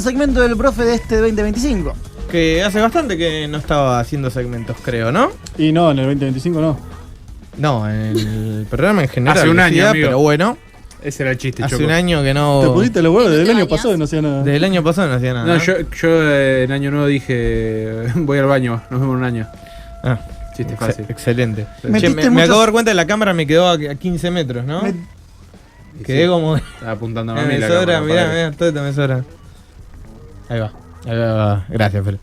segmento del profe de este 2025. Que hace bastante que no estaba haciendo segmentos, creo, ¿no? Y no, en el 2025 no. No, en el programa en general. Hace un año, decía, amigo. Pero bueno, Ese era el chiste, hace Choco. un año que ¿Te no. pudiste los huevos? Desde el año ¿Te pasado bañas? no hacía nada. Desde el año pasado no hacía nada. No, yo en año nuevo dije, voy al baño, nos vemos en un año. Ah, Chiste fácil. excelente. Metiste Che, me muchos- acabo de dar cuenta que la cámara me quedó a 15 metros, ¿no? Quedé como. Estaba apuntando a mí Me la sobra, cámara, mirá, padre. mirá, todo esto me sobra. Ahí va. Ahí va. Gracias, Fer.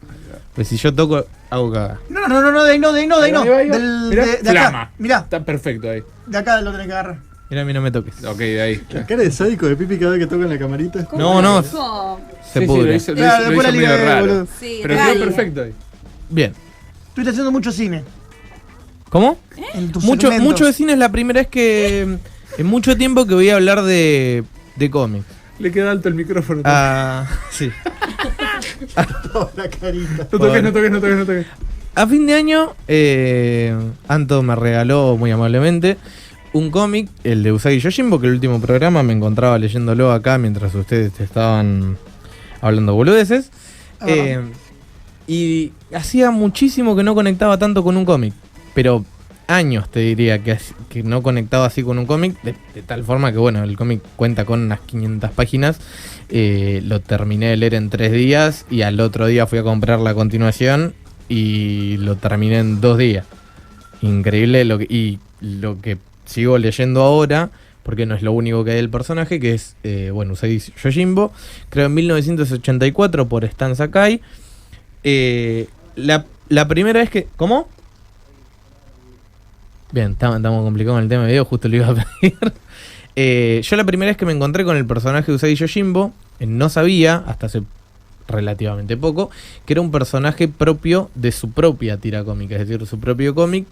Pues si yo toco, hago caga. No, de ahí no. Ahí va, ahí va. Mirá, De flama. acá. Mirá, Está perfecto ahí. de acá lo tenés que agarrar. Mira, a mí no me toques. Ok, de ahí. La cara de sádico de Pipi cada vez que toca en la camarita. No, ¿Cómo? se Sí, pudre. lo hizo Después la medio liga, raro. boludo. Sí, Pero dale. quedó perfecto ahí. Bien. Estuviste haciendo mucho cine. ¿Cómo? En tus Mucho segmentos. de cine es la primera vez que. En mucho tiempo que voy a hablar de cómics. Le queda alto el micrófono. Ah, sí. La carita. No toques. A fin de año, Anto me regaló muy amablemente un cómic, el de Usagi Yojimbo, que el último programa me encontraba leyéndolo acá mientras ustedes estaban hablando boludeces. Y hacía muchísimo que no conectaba tanto con un cómic, pero años te diría que no conectaba así con un cómic, de tal forma que bueno, el cómic cuenta con unas 500 páginas, lo terminé de leer en 3 días y al otro día fui a comprar la continuación y lo terminé en 2 días. Increíble lo que sigo leyendo ahora, porque no es lo único que hay del personaje, que es, Usagi Yojimbo, creo en 1984 por Stan Sakai. La primera vez que... ¿Cómo? Bien, estamos complicados con el tema de video, justo lo iba a pedir. Yo la primera vez que me encontré con el personaje de Usagi Yojimbo, no sabía, hasta hace relativamente poco, que era un personaje propio de su propia tira cómica, es decir, su propio cómic.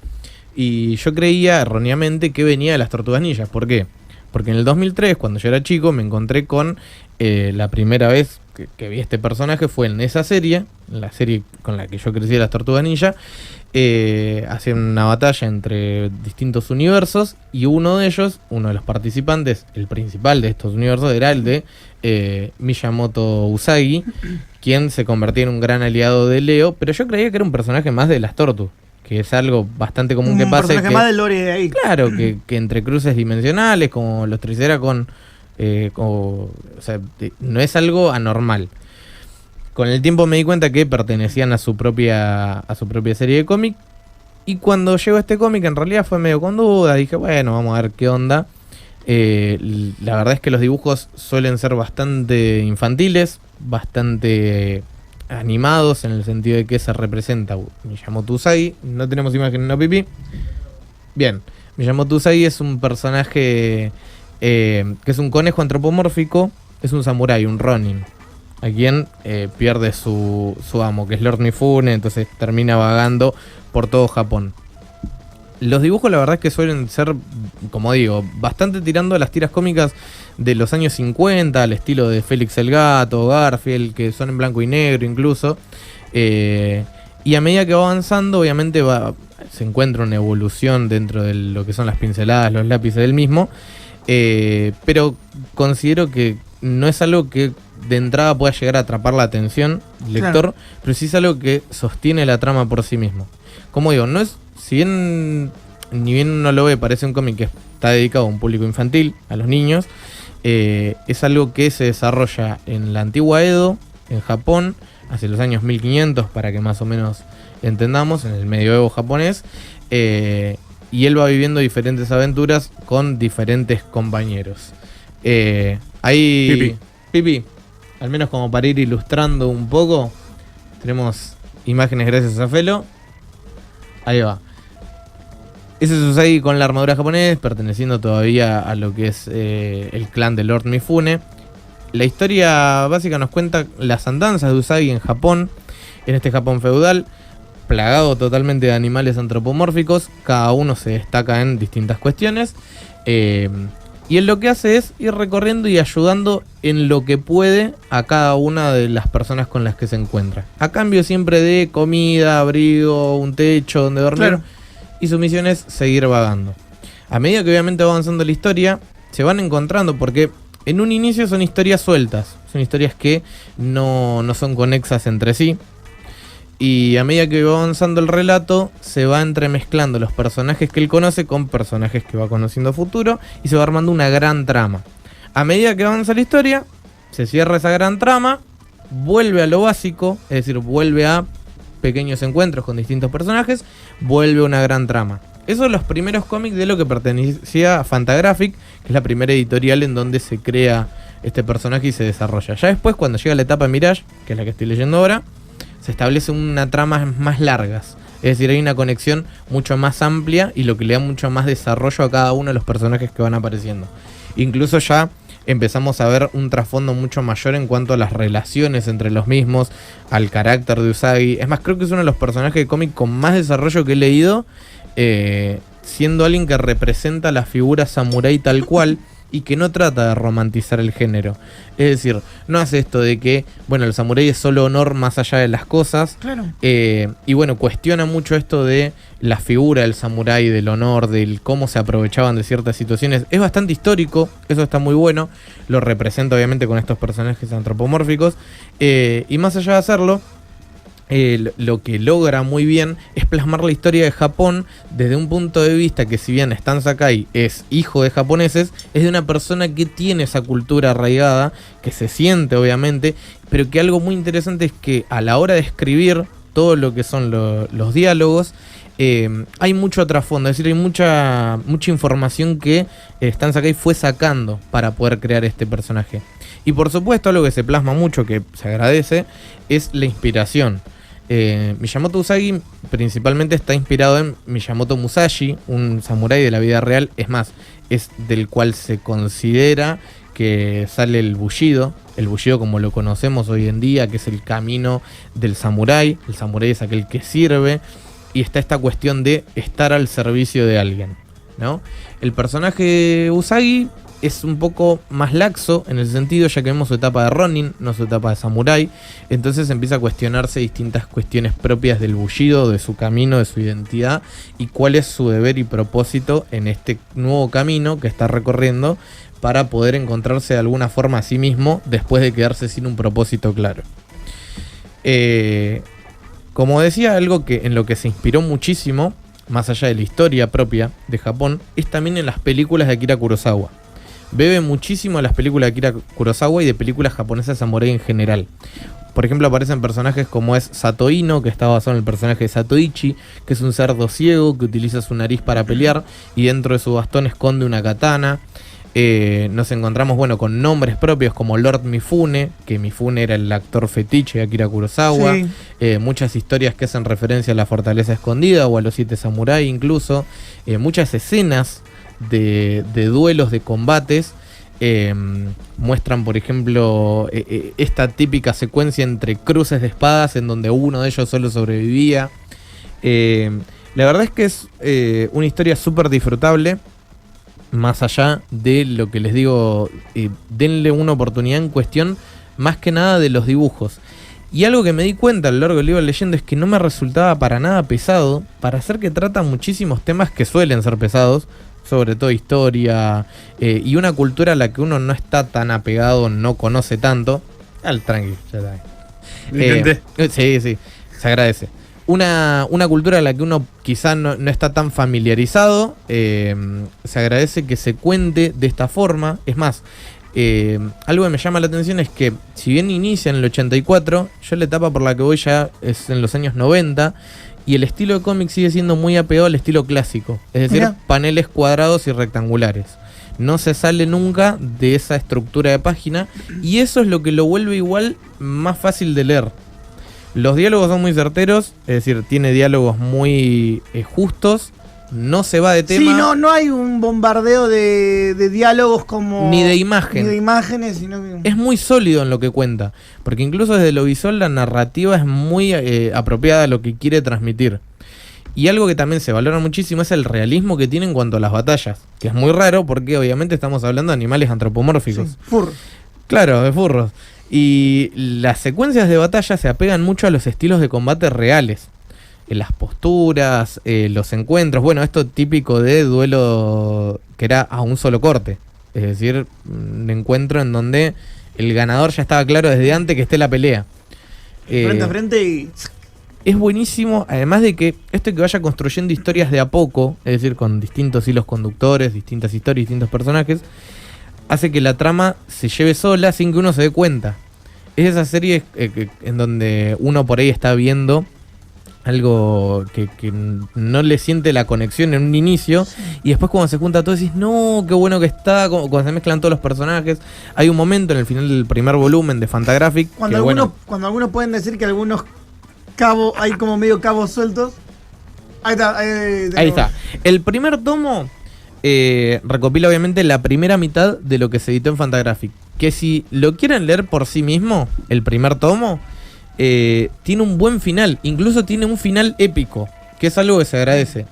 Y yo creía erróneamente que venía de las Tortugas Ninjas. ¿Por qué? Porque en el 2003, cuando yo era chico, me encontré con la primera vez que vi este personaje fue en esa serie, la serie con la que yo crecí de las Tortugas Ninja. Hacían una batalla entre distintos universos y uno de ellos, uno de los participantes, el principal de estos universos, era el de Miyamoto Usagi, quien se convertía en un gran aliado de Leo, pero yo creía que era un personaje más de las Tortugas, que es algo bastante común que Un pase. personaje más del lore de ahí. Claro, que entre cruces dimensionales, como los Triceracon, no es algo anormal. Con el tiempo me di cuenta que pertenecían a su propia serie de cómic. Y cuando llegó este cómic, en realidad fue medio con duda. Dije, bueno, vamos a ver qué onda. La verdad es que los dibujos suelen ser bastante infantiles, bastante animados, en el sentido de que se representa Miyamoto Usagi. No tenemos imagen, no pipi. Bien, Miyamoto Usagi es un personaje que es un conejo antropomórfico, es un samurái, un ronin, a quien pierde su amo, que es Lord Mifune, entonces termina vagando por todo Japón. Los dibujos la verdad es que suelen ser, como digo, bastante tirando a las tiras cómicas de los años 50, al estilo de Félix el Gato, Garfield, que son en blanco y negro incluso. Y a medida que va avanzando, obviamente se encuentra una evolución dentro de lo que son las pinceladas, los lápices del mismo. Pero considero que no es algo que de entrada pueda llegar a atrapar la atención del lector, pero sí es algo que sostiene la trama por sí mismo. Como digo, no es, si bien ni bien uno lo ve, parece un cómic que está dedicado a un público infantil, a los niños, es algo que se desarrolla en la antigua Edo, en Japón, hacia los años 1500, para que más o menos entendamos, en el medioevo japonés, y él va viviendo diferentes aventuras con diferentes compañeros. Ahí, Pipi, al menos como para ir ilustrando un poco, tenemos imágenes gracias a Felo. Ahí va. Ese es Usagi con la armadura japonés, perteneciendo todavía a lo que es el clan de Lord Mifune. La historia básica nos cuenta las andanzas de Usagi en Japón, en este Japón feudal, plagado totalmente de animales antropomórficos. Cada uno se destaca en distintas cuestiones. Y él lo que hace es ir recorriendo y ayudando en lo que puede a cada una de las personas con las que se encuentra. A cambio siempre de comida, abrigo, un techo donde dormir. Claro. Y su misión es seguir vagando. A medida que obviamente va avanzando la historia, se van encontrando, porque en un inicio son historias sueltas. son historias que no son conexas entre sí. Y a medida que va avanzando el relato, se va entremezclando los personajes que él conoce con personajes que va conociendo a futuro y se va armando una gran trama. A medida que avanza la historia, se cierra esa gran trama, vuelve a lo básico, es decir, vuelve a pequeños encuentros con distintos personajes, vuelve a una gran trama. Esos son los primeros cómics de lo que pertenecía a Fantagraphic, que es la primera editorial en donde se crea este personaje y se desarrolla. Ya después, cuando llega la etapa Mirage, que es la que estoy leyendo ahora, se establece una trama más largas. Es decir, hay una conexión mucho más amplia y lo que le da mucho más desarrollo a cada uno de los personajes que van apareciendo. Incluso ya empezamos a ver un trasfondo mucho mayor en cuanto a las relaciones entre los mismos, al carácter de Usagi. Es más, creo que es uno de los personajes de cómic con más desarrollo que he leído, siendo alguien que representa la figura samurái tal cual y que no trata de romantizar el género. Es decir, no hace esto de que, bueno, el samurái es solo honor más allá de las cosas. Claro. Y bueno, cuestiona mucho esto de la figura del samurái, del honor, del cómo se aprovechaban de ciertas situaciones. Es bastante histórico, eso está muy bueno. Lo representa obviamente con estos personajes antropomórficos. Y más allá de hacerlo, lo que logra muy bien es plasmar la historia de Japón desde un punto de vista que, si bien Stan Sakai es hijo de japoneses, es de una persona que tiene esa cultura arraigada, que se siente obviamente, pero que algo muy interesante es que a la hora de escribir todo lo que son los diálogos, hay mucho trasfondo, es decir, hay mucha información que Stan Sakai fue sacando para poder crear este personaje. Y por supuesto, algo que se plasma mucho, que se agradece, es la inspiración. Miyamoto Usagi principalmente está inspirado en Miyamoto Musashi, un samurái de la vida real. Es más, es del cual se considera que sale el Bushido como lo conocemos hoy en día, que es el camino del samurái. El samurái es aquel que sirve, y está esta cuestión de estar al servicio de alguien, ¿no? El personaje Usagi es un poco más laxo en el sentido, ya que vemos su etapa de Ronin, no su etapa de samurái. Entonces empieza a cuestionarse distintas cuestiones propias del Bushido, de su camino, de su identidad, y cuál es su deber y propósito en este nuevo camino que está recorriendo para poder encontrarse de alguna forma a sí mismo después de quedarse sin un propósito claro. Como decía, algo que en lo que se inspiró muchísimo, más allá de la historia propia de Japón, es también en las películas de Akira Kurosawa. Bebe muchísimo de las películas de Akira Kurosawa y de películas japonesas samurái en general. Por ejemplo, aparecen personajes como es Sato Ino, que está basado en el personaje de Satoichi, que es un cerdo ciego que utiliza su nariz para pelear y dentro de su bastón esconde una katana. Nos encontramos, bueno, con nombres propios como Lord Mifune, que Mifune era el actor fetiche de Akira Kurosawa. Sí. Muchas historias que hacen referencia a la fortaleza escondida o a los 7 samuráis incluso. Muchas escenas de duelos, de combates. Muestran, por ejemplo, esta típica secuencia entre cruces de espadas en donde uno de ellos solo sobrevivía. La verdad es que es una historia súper disfrutable. Más allá de lo que les digo, denle una oportunidad en cuestión más que nada de los dibujos. Y algo que me di cuenta a lo largo del libro leyendo es que no me resultaba para nada pesado, para hacer que trata muchísimos temas que suelen ser pesados, sobre todo historia y una cultura a la que uno no está tan apegado, no conoce tanto. Al tranqui, ya está. Sí, se agradece. Una cultura a la que uno quizá no está tan familiarizado. Se agradece que se cuente de esta forma. Es más, algo que me llama la atención es que, si bien inicia en el 84, yo la etapa por la que voy ya es en los años 90, y el estilo de cómic sigue siendo muy apegado al estilo clásico, es decir, Mira. Paneles cuadrados y rectangulares. No se sale nunca de esa estructura de página, y eso es lo que lo vuelve igual más fácil de leer. Los diálogos son muy certeros, es decir, tiene diálogos muy justos, no se va de tema. Sí, no hay un bombardeo de diálogos como... Ni de imagen. Ni de imágenes, sino que... Es muy sólido en lo que cuenta, porque incluso desde lo visual la narrativa es muy apropiada a lo que quiere transmitir. Y algo que también se valora muchísimo es el realismo que tiene en cuanto a las batallas, que es muy raro porque obviamente estamos hablando de animales antropomórficos. Sí, furros. Claro, de furros. Y las secuencias de batalla se apegan mucho a los estilos de combate reales. Las posturas, los encuentros. Bueno, esto típico de duelo que era a un solo corte. Es decir, un encuentro en donde el ganador ya estaba claro desde antes que esté la pelea. Frente a frente y... Es buenísimo, además de que esto que vaya construyendo historias de a poco, es decir, con distintos hilos conductores, distintas historias, distintos personajes, hace que la trama se lleve sola sin que uno se dé cuenta. Es esa serie en donde uno por ahí está viendo algo que no le siente la conexión en un inicio, y después cuando se junta todo decís, no, qué bueno que está, cuando se mezclan todos los personajes. Hay un momento en el final del primer volumen de Fantagraphic Cuando que, algunos, cuando algunos pueden decir que algunos cabos, hay como medio cabos sueltos. Ahí está. Ahí está. El primer tomo recopila obviamente la primera mitad de lo que se editó en Fantagraphic. Que si lo quieren leer por sí mismo, el primer tomo tiene un buen final. Incluso tiene un final épico, que es algo que se agradece.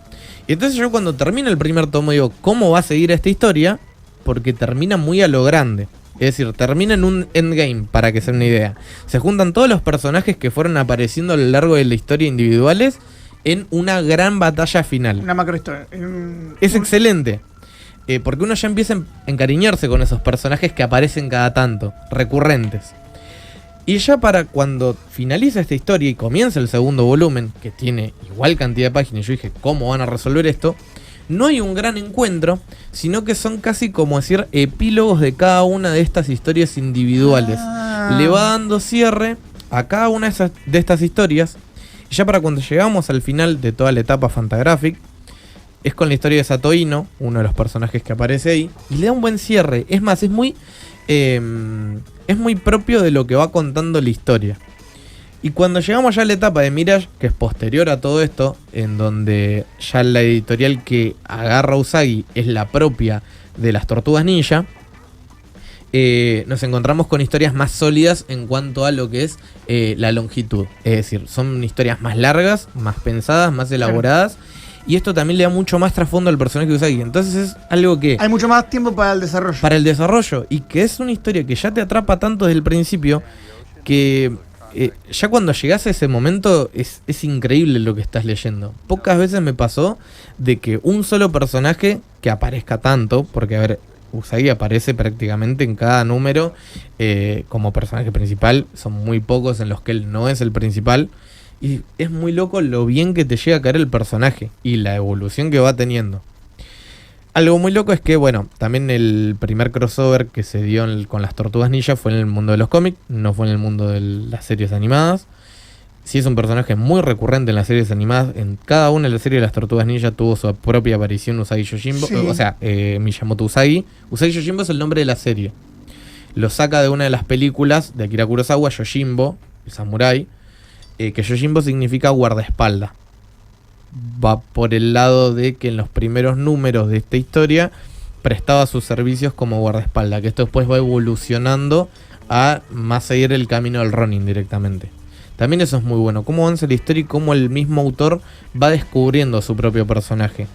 Y entonces yo cuando termina el primer tomo digo, ¿cómo va a seguir esta historia? Porque termina muy a lo grande. Es decir, termina en un endgame, para que se den una idea. Se juntan todos los personajes que fueron apareciendo a lo largo de la historia individuales en una gran batalla final. Una macrohistoria. Es excelente. Porque uno ya empieza a encariñarse con esos personajes que aparecen cada tanto, recurrentes. Y ya para cuando finaliza esta historia y comienza el segundo volumen, que tiene igual cantidad de páginas, yo dije, ¿cómo van a resolver esto? No hay un gran encuentro, sino que son casi como decir epílogos de cada una de estas historias individuales. Le va dando cierre a cada una de estas historias. Y ya para cuando llegamos al final de toda la etapa Fantagraphic, es con la historia de Satoino, uno de los personajes que aparece ahí, y le da un buen cierre. Es más, es muy propio de lo que va contando la historia. Y cuando llegamos ya a la etapa de Mirage, que es posterior a todo esto, en donde ya la editorial que agarra a Usagi es la propia de las Tortugas Ninja, nos encontramos con historias más sólidas en cuanto a lo que es la longitud. Es decir, son historias más largas, más pensadas, más elaboradas. Y esto también le da mucho más trasfondo al personaje de Usagi. Entonces es algo que... Hay mucho más tiempo para el desarrollo. Para el desarrollo. Y que es una historia que ya te atrapa tanto desde el principio que... ya cuando llegás a ese momento es increíble lo que estás leyendo. Pocas veces me pasó de que un solo personaje que aparezca tanto, porque a ver, Usagi aparece prácticamente en cada número como personaje principal. Son muy pocos en los que él no es el principal. Y es muy loco lo bien que te llega a caer el personaje y la evolución que va teniendo. Algo muy loco es que, bueno, también el primer crossover que se dio con las Tortugas Ninja fue en el mundo de los cómics, no fue en el mundo de las series animadas. Sí es un personaje muy recurrente en las series animadas. En cada una de las series de las Tortugas Ninja tuvo su propia aparición Usagi Yojimbo. Sí. O sea, Miyamoto Usagi. Usagi Yojimbo es el nombre de la serie. Lo saca de una de las películas de Akira Kurosawa, Yojimbo, el samurái. Que Yojimbo significa guardaespaldas. Va por el lado de que en los primeros números de esta historia prestaba sus servicios como guardaespaldas, que esto después va evolucionando a más seguir el camino del Ronin directamente. También eso es muy bueno, cómo avanza la historia y cómo el mismo autor va descubriendo su propio personaje.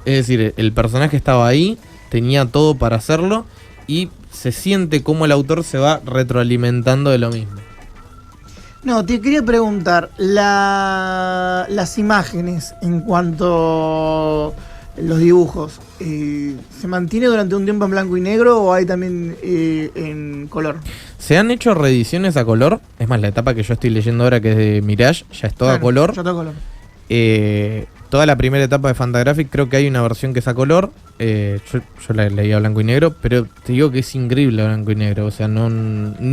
Es decir, el personaje estaba ahí, tenía todo para hacerlo y se siente como el autor se va retroalimentando de lo mismo. No, te quería preguntar, las imágenes en cuanto a los dibujos, ¿se mantiene durante un tiempo en blanco y negro o hay también en color? Se han hecho reediciones a color, es más, la etapa que yo estoy leyendo ahora, que es de Mirage, ya es toda a color. Ya está a color. Toda la primera etapa de Fantagraphic creo que hay una versión que es a color, yo la leí a blanco y negro, pero te digo que es increíble a blanco y negro, o sea, no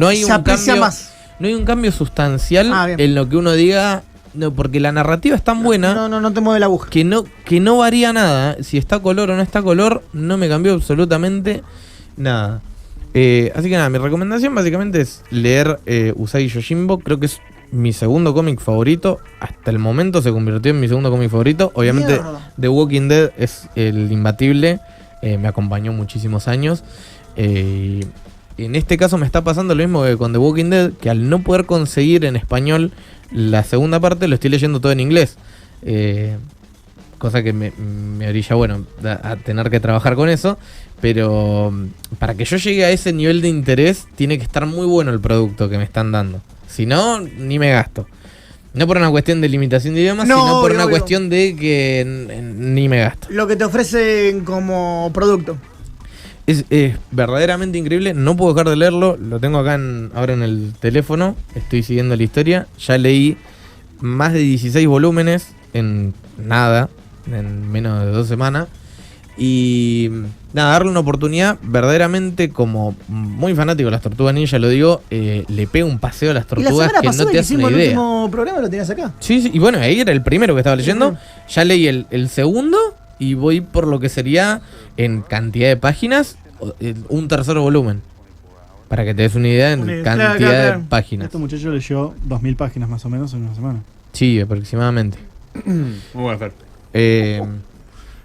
hay se un aprecia cambio... más. No hay un cambio sustancial en lo que uno diga, no, porque la narrativa es tan buena. No te mueve la aguja. Que no varía nada. Si está color o no está color, no me cambió absolutamente nada. Así que nada, mi recomendación básicamente es leer Usagi Yojimbo. Creo que es mi segundo cómic favorito. Hasta el momento se convirtió en mi segundo cómic favorito. Obviamente, The Walking Dead es el imbatible. Me acompañó muchísimos años. En este caso me está pasando lo mismo que con The Walking Dead, que al no poder conseguir en español la segunda parte, lo estoy leyendo todo en inglés. Cosa que me orilla, bueno, a tener que trabajar con eso. Pero para que yo llegue a ese nivel de interés, tiene que estar muy bueno el producto que me están dando. Si no, ni me gasto. No por una cuestión de limitación de idiomas, sino por una cuestión de que ni me gasto. Lo que te ofrecen como producto. Es verdaderamente increíble, no puedo dejar de leerlo, lo tengo acá ahora en el teléfono, estoy siguiendo la historia, ya leí más de 16 volúmenes en nada, en menos de 2 semanas, y nada, darle una oportunidad, verdaderamente como muy fanático de las Tortugas Ninja, lo digo, le pego un paseo a las Y la Tortugas semana que pasada no que te hace hicimos una el idea. último programa lo tenías acá. Sí, y bueno, ahí era el primero que estaba leyendo, Ujú. ya leí el segundo y voy por lo que sería en cantidad de páginas, un tercer volumen. Para que te des una idea en Claro, cantidad claro. de páginas. Este muchacho leyó 2000 páginas más o menos en una semana. Sí, aproximadamente. Muy buena Fer.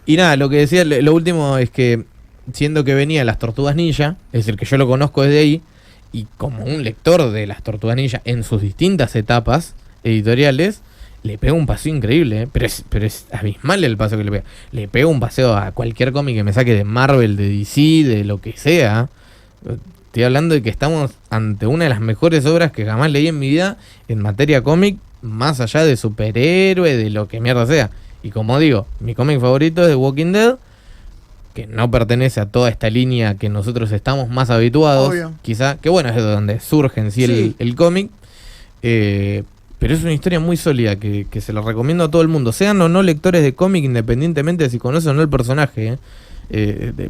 Y nada, lo que decía, lo último es que siendo que venía las Tortugas Ninja, es decir, que yo lo conozco desde ahí, y como un lector de las Tortugas Ninja en sus distintas etapas editoriales, le pega un paseo increíble, pero es abismal el paseo que le pega. Le pega un paseo a cualquier cómic que me saque de Marvel, de DC, de lo que sea. Estoy hablando de que estamos ante una de las mejores obras que jamás leí en mi vida en materia cómic, más allá de superhéroe, de lo que mierda sea. Y como digo, mi cómic favorito es The Walking Dead, que no pertenece a toda esta línea que nosotros estamos más habituados, Obvio. quizá, que bueno, es de donde surge en sí, Sí. el cómic. Pero es una historia muy sólida que se la recomiendo a todo el mundo, sean o no lectores de cómic, independientemente de si conocen o no el personaje.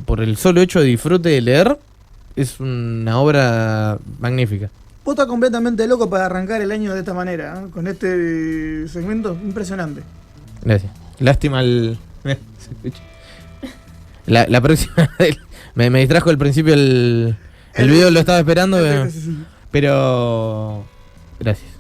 Por el solo hecho de disfrute de leer, es una obra magnífica. Vos estás completamente loco para arrancar el año de esta manera, ¿eh? Con este segmento impresionante. Gracias. Lástima el... se escucha. La próxima... me distrajo al principio el video, lo estaba esperando, Sí. pero... Gracias.